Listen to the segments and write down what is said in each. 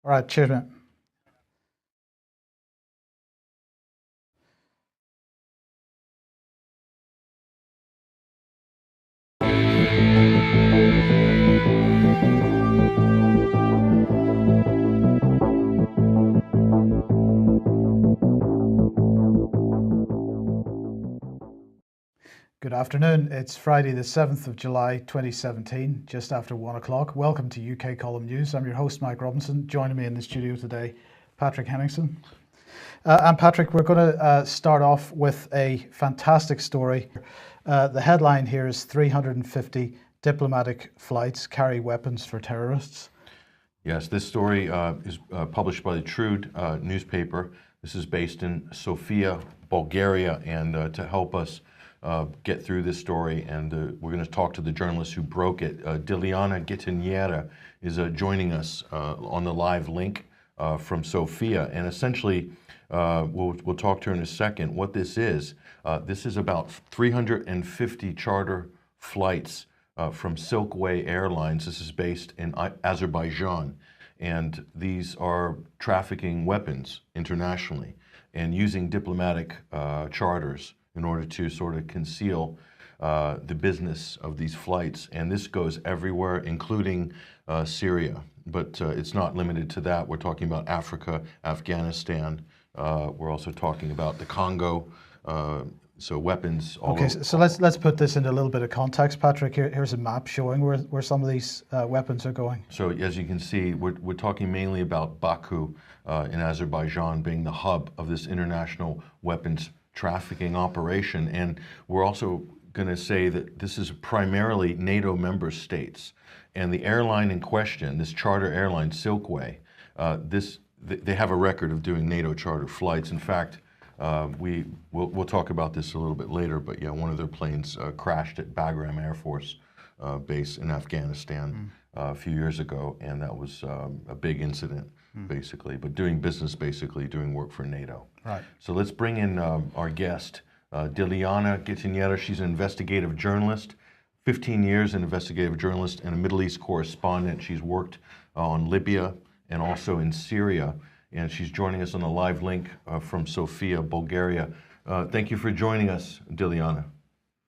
All right, cheers, mate. Good afternoon. It's Friday, the 7th of July, 2017, just after 1 o'clock. Welcome to UKColumn News. I'm your host, Mike Robinson. Joining me in the studio today, Patrick Henningsen. And Patrick, we're going to start off with a fantastic story. The headline here is 350 diplomatic flights carry weapons for terrorists. Yes, this story is published by the Trude newspaper. This is based in Sofia, Bulgaria, and to help us get through this story, and we're going to talk to the journalist who broke it. Diliana Gitiniera is joining us on the live link from Sofia, and essentially we'll talk to her in a second. What this is about 350 charter flights from Silkway Airlines. This is based in Azerbaijan, and these are trafficking weapons internationally and using diplomatic charters in order to sort of conceal the business of these flights. And this goes everywhere, including Syria. But it's not limited to that. We're talking about Africa, Afghanistan. We're also talking about the Congo. So weapons all Okay, over. so let's put this into a little bit of context, Patrick. Here's a map showing where some of these weapons are going. So as you can see, we're talking mainly about Baku in Azerbaijan being the hub of this international weapons trafficking operation. And we're also going to say that this is primarily NATO member states. And the airline in question, this charter airline, Silkway, they have a record of doing NATO charter flights. In fact, we'll talk about this a little bit later, but yeah, one of their planes crashed at Bagram Air Force Base in Afghanistan a few years ago, and that was a big incident, basically, but doing business, basically doing work for NATO. Right. So let's bring in our guest, Diliana Gitiniera. She's an investigative journalist, 15 years an investigative journalist and a Middle East correspondent. She's worked on Libya and also in Syria, and she's joining us on a live link from Sofia, Bulgaria. Thank you for joining us, Diliana.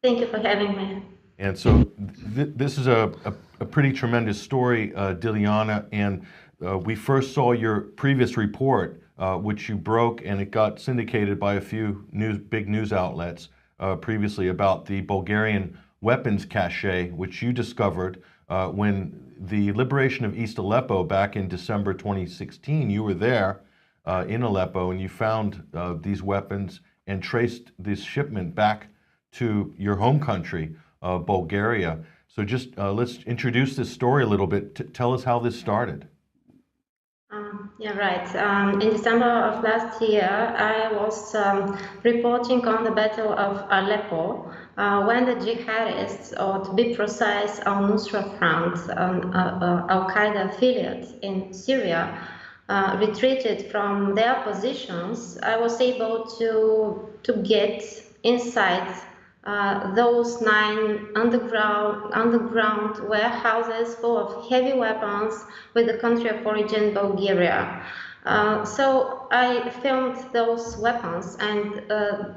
Thank you for having me. And so this is a pretty tremendous story, Diliana, and we first saw your previous report, which you broke, and it got syndicated by a few big news outlets previously, about the Bulgarian weapons cache, which you discovered when the liberation of East Aleppo back in December 2016. You were there in Aleppo, and you found these weapons and traced this shipment back to your home country, Bulgaria. So just let's introduce this story a little bit. Tell us how this started. Yeah, right. In December of last year, I was reporting on the Battle of Aleppo when the jihadists, or to be precise, Al-Nusra Front, Al-Qaeda affiliates in Syria, retreated from their positions. I was able to get inside those 9 underground warehouses full of heavy weapons with the country of origin Bulgaria. So I filmed those weapons, and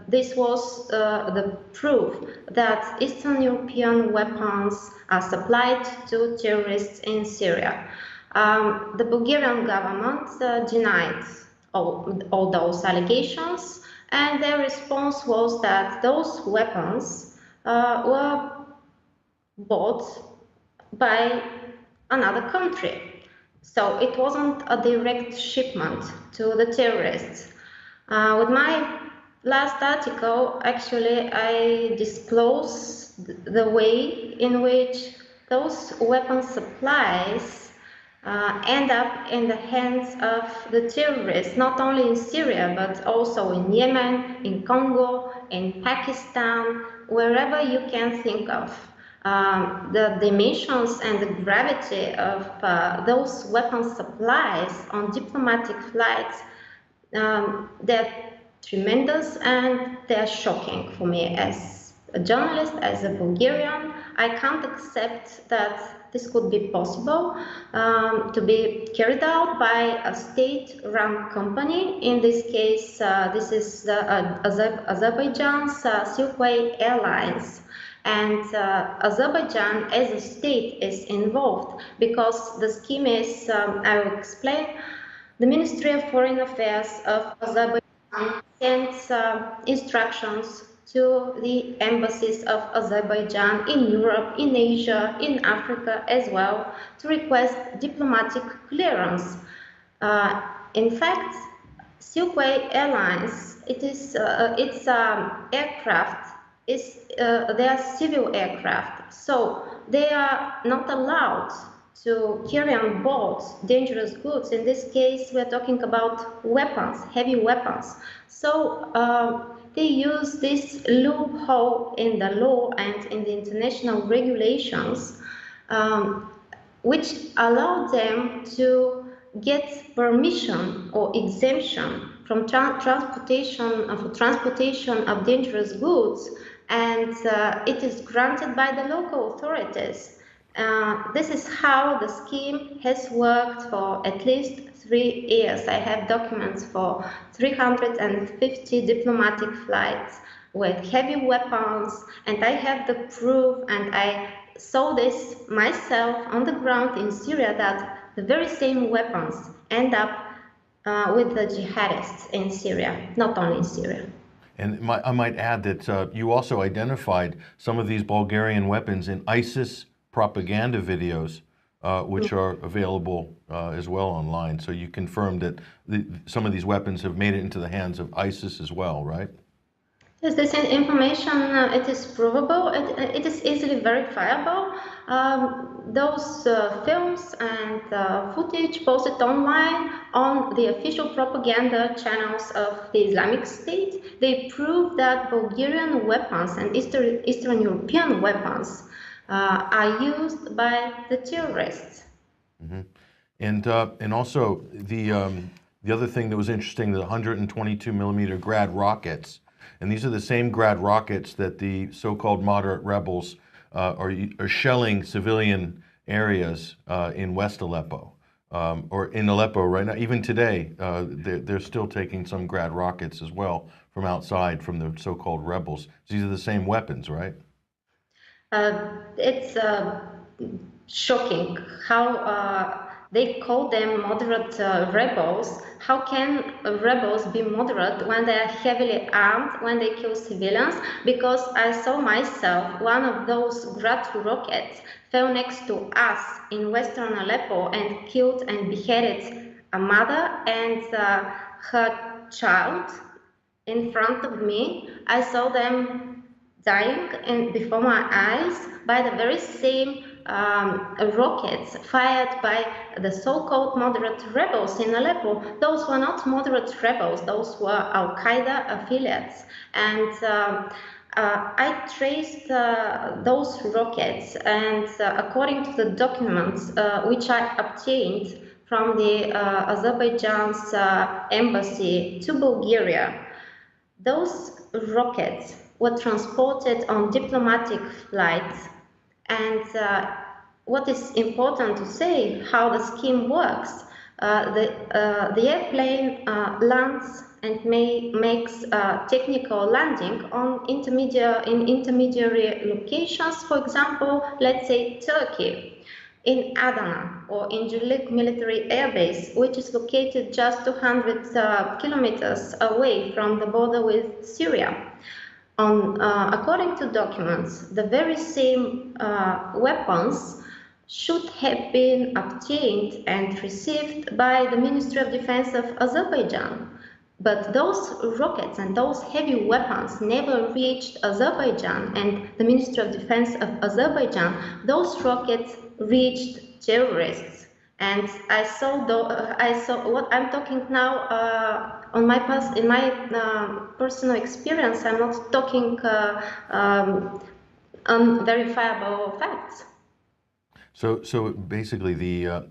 this was the proof that Eastern European weapons are supplied to terrorists in Syria. The Bulgarian government denied all those allegations, and their response was that those weapons were bought by another country. So it wasn't a direct shipment to the terrorists. With my last article, actually, I disclose the way in which those weapon supplies end up in the hands of the terrorists, not only in Syria, but also in Yemen, in Congo, in Pakistan, wherever you can think of. The dimensions and the gravity of those weapon supplies on diplomatic flights, they're tremendous, and they're shocking for me as a journalist, as a Bulgarian, I can't accept that this could be possible to be carried out by a state-run company. In this case, this is Azerbaijan's Silkway Airlines. And Azerbaijan as a state is involved because the scheme is, I will explain, the Ministry of Foreign Affairs of Azerbaijan sends instructions to the embassies of Azerbaijan in Europe, in Asia, in Africa as well, to request diplomatic clearance. In fact, Silkway Airlines, its aircraft they are civil aircraft, so they are not allowed to carry on board dangerous goods. In this case, we're talking about weapons, heavy weapons. So they use this loophole in the law and in the international regulations, which allow them to get permission or exemption from transportation of dangerous goods, and it is granted by the local authorities. This is how the scheme has worked for at least 3 years. I have documents for 350 diplomatic flights with heavy weapons, and I have the proof, and I saw this myself on the ground in Syria, that the very same weapons end up with the jihadists in Syria, not only in Syria. And I might add that you also identified some of these Bulgarian weapons in ISIS propaganda videos, which are available as well online. So you confirmed that some of these weapons have made it into the hands of ISIS as well, right? Yes, this information, it is provable, it is easily verifiable. Those films and footage posted online on the official propaganda channels of the Islamic State, they prove that Bulgarian weapons and Eastern European weapons are used by the terrorists. Mm-hmm. And also the other thing that was interesting, the 122 millimeter Grad rockets. And these are the same Grad rockets that the so-called moderate rebels are shelling civilian areas in West Aleppo, or in Aleppo right now. Even today, they're still taking some Grad rockets as well from outside, from the so-called rebels. These are the same weapons, right? It's shocking how they call them moderate rebels. How can rebels be moderate when they are heavily armed, when they kill civilians? Because I saw myself, one of those Grad rockets fell next to us in western Aleppo and killed and beheaded a mother and her child in front of me. I saw them dying before my eyes by the very same rockets fired by the so-called moderate rebels in Aleppo. Those were not moderate rebels, those were Al-Qaeda affiliates. And I traced those rockets, and according to the documents which I obtained from the Azerbaijan's embassy to Bulgaria, those rockets were transported on diplomatic flights. And what is important to say, how the scheme works, the airplane lands and makes technical landing on intermediary locations. For example, let's say Turkey, in Adana or in Julik military air base, which is located just 200 kilometers away from the border with Syria. According to documents, the very same weapons should have been obtained and received by the Ministry of Defense of Azerbaijan. But those rockets and those heavy weapons never reached Azerbaijan and the Ministry of Defense of Azerbaijan. Those rockets reached terrorists. And I saw what I'm talking now in my personal experience. I'm not talking unverifiable facts. So basically, the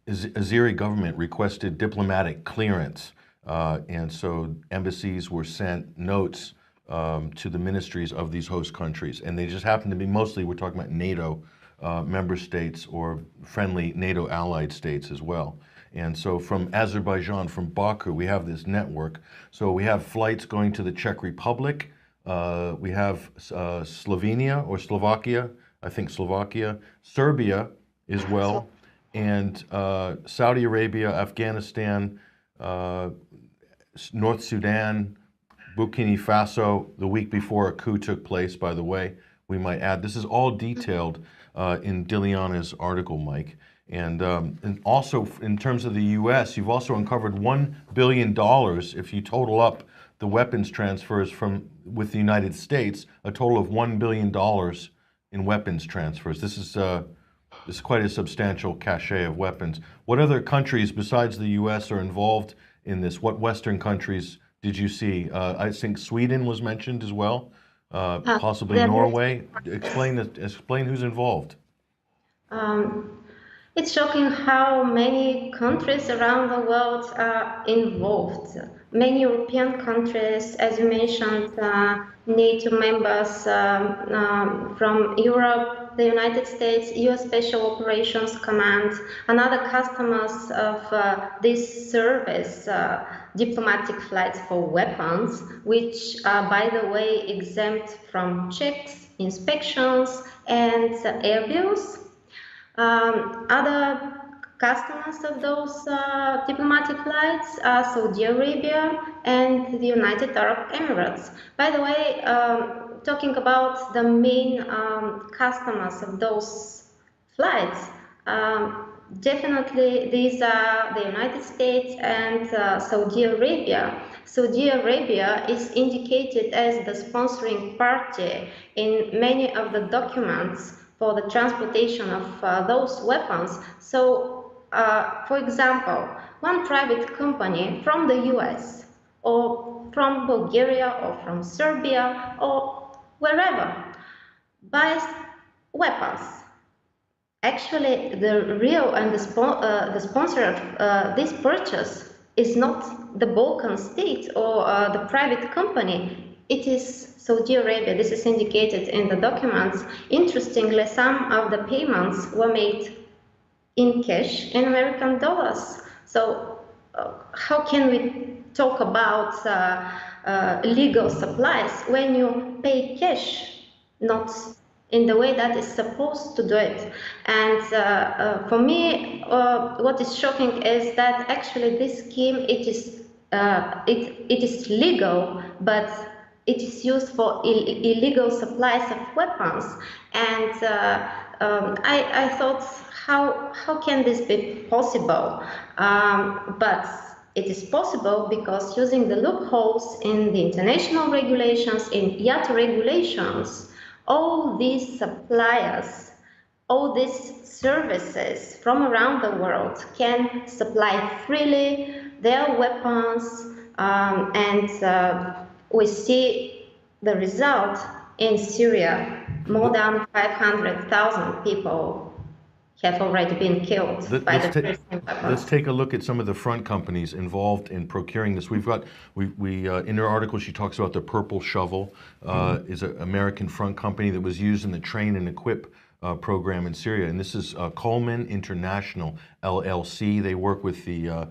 Azeri government requested diplomatic clearance, and so embassies were sent notes to the ministries of these host countries. And they just happen to be mostly, we're talking about NATO member states or friendly NATO allied states as well. And so from Azerbaijan, from Baku, we have this network. So we have flights going to the Czech Republic. We have Slovenia or Slovakia, I think Slovakia, Serbia as well, and Saudi Arabia, Afghanistan, North Sudan, Burkina Faso, the week before a coup took place, by the way, we might add. This is all detailed in Diliana's article, Mike. And also, in terms of the U.S., you've also uncovered $1 billion, if you total up the weapons transfers with the United States, a total of $1 billion in weapons transfers. This is quite a substantial cachet of weapons. What other countries besides the U.S. are involved in this? What Western countries did you see? I think Sweden was mentioned as well, possibly Norway. Explain who's involved. It's shocking how many countries around the world are involved. Many European countries, as you mentioned, NATO members from Europe, the United States, US Special Operations Command, and other customers of this service, diplomatic flights for weapons, which are, by the way, exempt from checks, inspections, and air bills. Other customers of those diplomatic flights are Saudi Arabia and the United Arab Emirates. By the way, talking about the main customers of those flights, definitely these are the United States and Saudi Arabia. Saudi Arabia is indicated as the sponsoring party in many of the documents for the transportation of those weapons. So, for example, one private company from the US or from Bulgaria or from Serbia or wherever buys weapons. Actually, the real and the sponsor of this purchase is not the Balkan state or the private company. It is Saudi Arabia. This is indicated in the documents. Interestingly, some of the payments were made in cash in American dollars. So how can we talk about legal supplies when you pay cash, not in the way that is supposed to do it? And for me, what is shocking is that actually this scheme, it is legal, but it is used for illegal supplies of weapons. And I thought, how can this be possible? But it is possible because using the loopholes in the international regulations, in IATA regulations, all these suppliers, all these services from around the world can supply freely their weapons, and we see the result in Syria. More than 500,000 people have already been killed by the Syrian weapons. Let's take a look at some of the front companies involved in procuring this. We've got, in her article, she talks about the Purple Shovel, is an American front company that was used in the Train and Equip program in Syria. And this is Coleman International, LLC. They work with the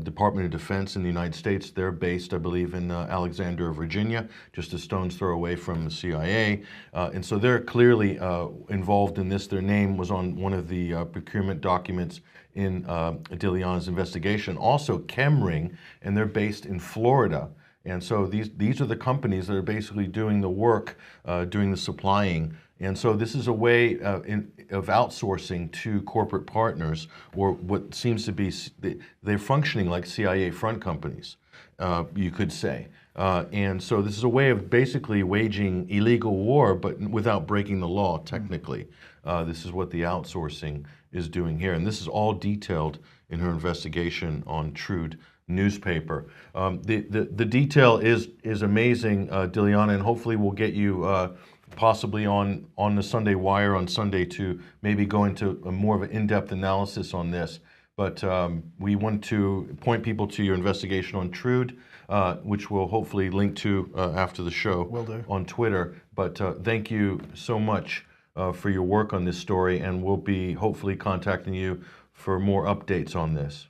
Department of Defense in the United States. They're based, I believe, in Alexandria, Virginia, just a stone's throw away from the CIA. And so they're clearly involved in this. Their name was on one of the procurement documents in Diliana's investigation. Also, Chemring, and they're based in Florida. And so these are the companies that are basically doing the work, doing the supplying. And so this is a way of outsourcing to corporate partners, or what seems to be, they're functioning like CIA front companies, you could say. And so this is a way of basically waging illegal war, but without breaking the law, technically. This is what the outsourcing is doing here. And this is all detailed in her investigation on Trude newspaper. The detail is amazing, Diliana, and hopefully we'll get you possibly on the Sunday Wire on Sunday to maybe go into a more of an in-depth analysis on this. But we want to point people to your investigation on Trude, which we'll hopefully link to after the show Will do. on Twitter. But thank you so much for your work on this story, and we'll be hopefully contacting you for more updates on this.